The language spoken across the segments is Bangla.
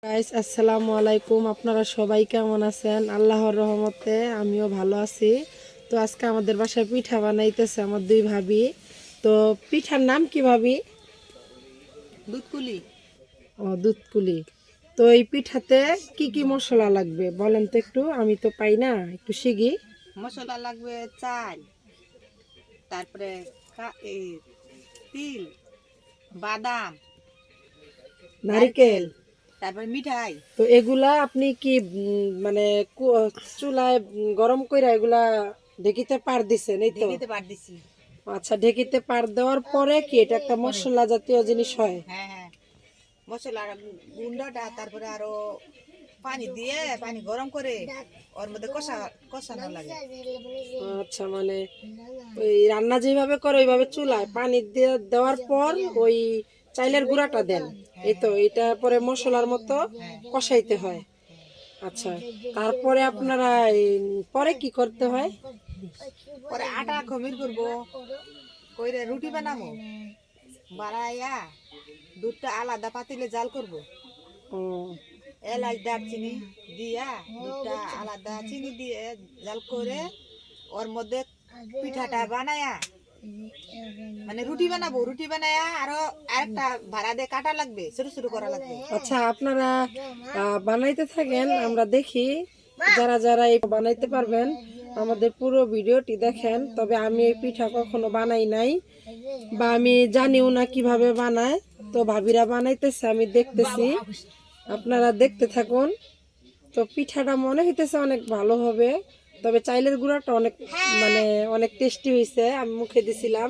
গাইস আসসালামু আলাইকুম। আপনারা সবাই কেমন আছেন? আল্লাহর রহমতে আমিও ভালো আছি। তো আজকে আমাদের বাসায় পিঠা বানাইতেছে আমার দুই ভাবি। তো পিঠার নাম কি ভাবি? দুধকুলি। ও, দুধকুলি। তো এই পিঠাতে কি কি মশলা লাগবে বলেন তো একটু, আমি তো পাই না, একটু শিখি। মশলা লাগবে চাল, তারপরে এই তিল, বাদাম, নারিকেল। নারকেল, তারপরে মিঠাই। তো এগুলা আপনি কি মানে চুলায় গরম কইরা এগুলা ঢেকিতে পার দিছেন, এই তো? ঢেকিতে পাট দিছি। আচ্ছা, ঢেকিতে পার দেওয়ার পরে কি এটা একটা মশলা জাতীয় জিনিস হয়? হ্যাঁ হ্যাঁ, মশলা গুন্ডাটা তারপরে আরো পানি দিয়ে পানি গরম করে ওর মধ্যে কষানো লাগে। আচ্ছা, মানে ওই রান্না যেভাবে করে ওইভাবে চুলায় পানি দিয়ে দেওয়ার পর ওই চাইলের গুঁড়াটা দেন, এই তো? এটা পরে মশলার মতো কষাইতে হয়। আচ্ছা, তারপরে আপনারা পরে কি করতে হয়? পরে আটা খমির করবো, কইরে রুটি বানাবো, বাড়াইয়া দুধটা আলাদা পাতিলে জাল করব। ও, এলাচ দারচিনি দিয়া দুধটা আলাদা চিনি দিয়ে জাল করে ওর মধ্যে পিঠাটা বানায়া, মানে রুটি বানাবো, রুটি বানায়া আরো আরেকটা ভাড়া দিয়ে কাটা লাগবে, ছোট ছোট করা লাগবে। আচ্ছা, আপনারা বানাইতে থাকেন, আমরা দেখি। যারা যারা এই বানাইতে পারবেন আমাদের পুরো ভিডিওটি দেখেন। তবে আমি এই পিঠা কখনো বানাই নাই, বা আমি জানিও না কিভাবে বানায়। তো ভাবিরা বানাইতেছে, আমি দেখতেছি, আপনারা দেখতে থাকুন। তো পিঠাটা মনে হইতেছে অনেক ভালো হবে। তবে চাইলের গুঁড়াটা অনেক মানে অনেক টেস্টি হয়েছে, আমি মুখে দিছিলাম।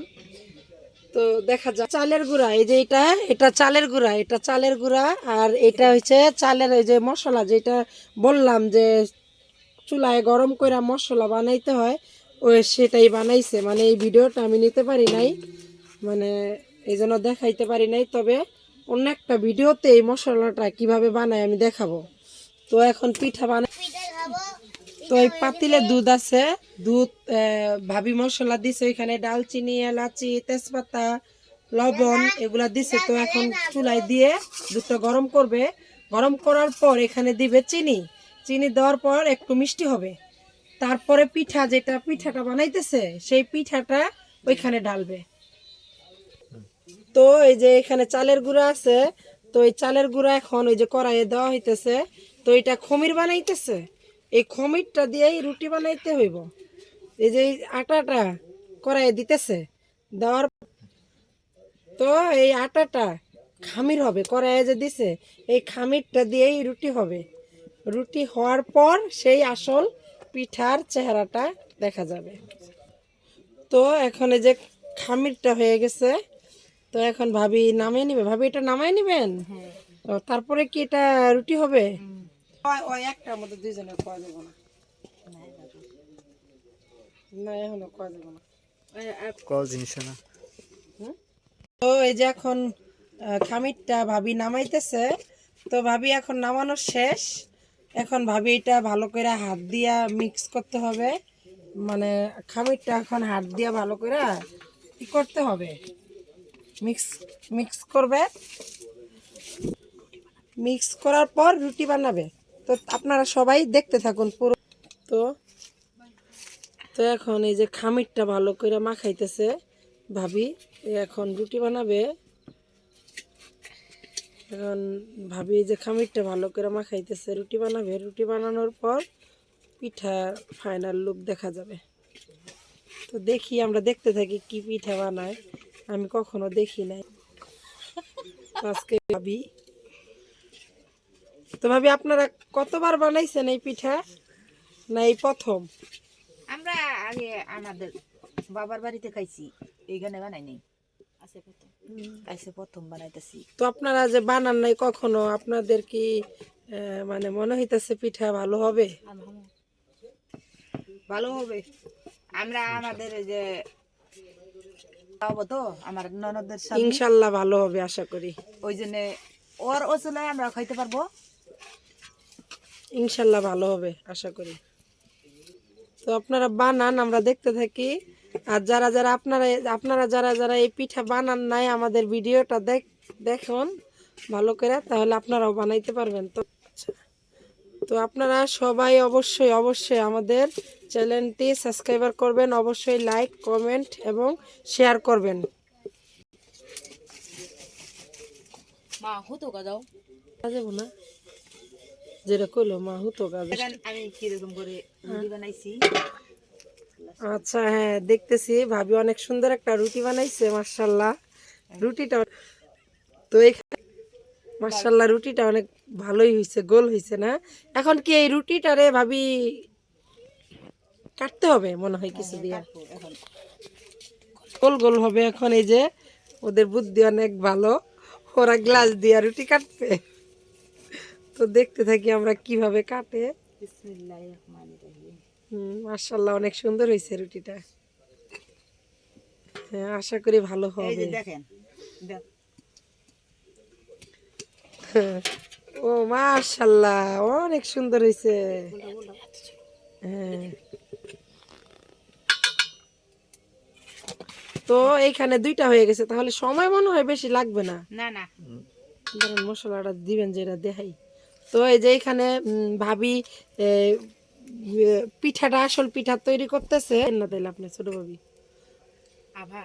তো দেখা যাক। চালের গুঁড়া, এই যে এটা, এটা চালের গুঁড়া, এটা চালের গুঁড়া। আর এটা হচ্ছে চালের এই যে মশলা, যেটা বললাম যে চুলায় গরম করে মশলা বানাইতে হয়, ওই সেটাই বানাইছে। মানে এই ভিডিওটা আমি নিতে পারি নাই, মানে এই জন্য দেখাইতে পারি নাই। তবে অন্য একটা ভিডিওতে এই মশলাটা কিভাবে বানায় আমি দেখাবো। তো এখন পিঠা বানাই। তো এই পাতিলে দুধ আছে, দুধ ভাবি মশলা দিছে ওইখানে, ডালচিনি, এলাচি, তেজপাতা, লবণ এগুলা দিছে। তো এখন চুলায় দিয়ে দুধটা গরম করবে। গরম করার পর এখানে দিবে চিনি। চিনি দেওয়ার পর একটু মিষ্টি হবে। তারপরে পিঠা, যেটা পিঠাটা বানাইতেছে সেই পিঠাটা ওইখানে ঢালবে। তো এই যে এখানে চালের গুঁড়া আছে, তো এই চালের গুঁড়া এখন ওই যে কড়াইয়ে দেওয়া হইতেছে। তো এটা খমির বানাইতেছে, এই খমিরটা দিয়েই রুটি বানাইতে হইব। এই যে এই আটাটা কড়াইয়ে দিতেছে, দেওয়ার তো এই আটাটা খামির হবে। কড়াইয়ে যে দিছে এই খামিরটা দিয়েই রুটি হবে। রুটি হওয়ার পর সেই আসল পিঠার চেহারাটা দেখা যাবে। তো এখন এই যে খামিরটা হয়ে গেছে, তো এখন ভাবি নামিয়ে নিবে। ভাবি এটা নামাই নিবেন? তো তারপরে কি এটা রুটি হবে? ওই একটার মধ্যে দুইজনের খাওয়া যাবে না, না এখনো খাওয়া যাবে না। কল জিনিস না। হুম? তো এই যে এখন খামিরটা ভাবি নামাইতেছে। তো ভাবি এখন নামানো শেষ। এখন ভাবি এটা ভালো করে হাত দিয়া মিক্স করতে হবে। মানে খামিরটা এখন হাত দিয়া ভালো করে ই করতে হবে, মিক্স মিক্স করবে। মিক্স করার পর রুটি বানাবে। তো আপনারা সবাই দেখতে থাকুন পুরো। তো তো এখন এই যে খামিরটা ভালো করে মাখাইতেছে ভাবি, এখন রুটি বানাবে। এখন ভাবি এই যে খামিরটা ভালো করে মাখাইতেছে, রুটি বানাবে। রুটি বানানোর পর পিঠা ফাইনাল লুক দেখা যাবে। তো দেখি, আমরা দেখতে থাকি কি পিঠা বানায়, আমি কখনো দেখি নাই। তো আজকে ভাবি, তো ভাবি আপনারা কতবার বানাইছেন এই পিঠা, না এই প্রথম? আমরা আগে আমাদের বাবার বাড়িতে খাইছি, এইখানে বানাই নাই, আইসে প্রথম বানাইতেছি। তো আপনারা যে বানান নাই কখনো, আপনাদের কি মানে মনে হইতেছে পিঠা ভালো হবে? ভালো হবে। আমরা আমাদের এই যে খাওয়াবো তো আমার ননদের স্বামী, ইনশাল্লাহ ভালো হবে আশা করি। ওই জন্য ওর ওসলে আমরা খাইতে পারবো। ইনশাল্লাহ ভালো হবে আশা করি। তো আপনারা বানান, আমরা দেখতে থাকি। আর যারা যারা আপনারা আপনারা যারা যারা এই পিঠা বানান নাই, আমাদের ভিডিওটা দেখুন। ভালো করে, তাহলে আপনারাও বানাইতে পারবেন। তো তো আপনারা সবাই অবশ্যই অবশ্যই আমাদের চ্যানেলটি সাবস্ক্রাইবার করবেন, অবশ্যই লাইক কমেন্ট এবং শেয়ার করবেন। মা হতো গাও যাবো না যেটা কইলো মা হতো কাজ। আমি কিরকম করে রুটি বানাইছি। আচ্ছা হ্যাঁ দেখতেছি ভাবি অনেক সুন্দর একটা রুটি বানাইছে মাশাআল্লাহ। রুটিটা তো এখানে মাশাআল্লাহ রুটিটা অনেক ভালোই হয়েছে, গোল হয়েছে না? এখন কি এই রুটিটারে ভাবি কাটতে হবে মনে হয় কিছু দিয়া, এখন গোল গোল হবে এখন। এই যে ওদের বুদ্ধি অনেক ভালো, ওরা গ্লাস দিয়া রুটি কাটবে। তো দেখতে থাকি আমরা কিভাবে কাটে। বিসমিল্লাহির রহমানির রহিম। মাশাআল্লাহ অনেক সুন্দর হয়েছে রুটিটা। হ্যাঁ আশা করি ভালো এই হবে। যে দেখেন ও মাশাআল্লাহ অনেক সুন্দর হয়েছে। হ্যাঁ তো এইখানে দুইটা হয়ে গেছে, তাহলে সময় মনে হয় বেশি লাগবে না। না না ধরেন মশলাটা দিবেন যেটা দেখাই। তো এই যে এখানে ভাবি এ, পিঠাটা আসল পিঠা তৈরি করতেছে না, তাইলে আপনি ছোট ভাবি আভা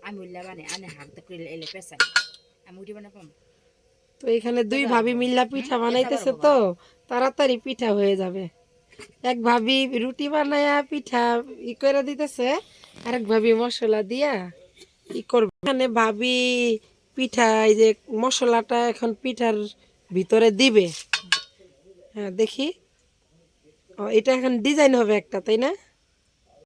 আমি উল্লা বানে আনে হাত করে এলে পেছাই আমি উঠি বানাবাম। তো এখানে দুই ভাবি মিল্লা পিঠা বানাইতেছে, তো তাড়াতাড়ি পিঠা হয়ে যাবে। এক ভাবি রুটি বানায়া পিঠা ই করে দিতেছে, আরেক ভাবি মশলা দিয়া ই করবে। এখানে ভাবি পিঠা এই যে মশলাটা এখন পিঠার ভিতরে দিবে। হ্যাঁ দেখি, ও এটা এখন ডিজাইন হবে একটা, তাই না?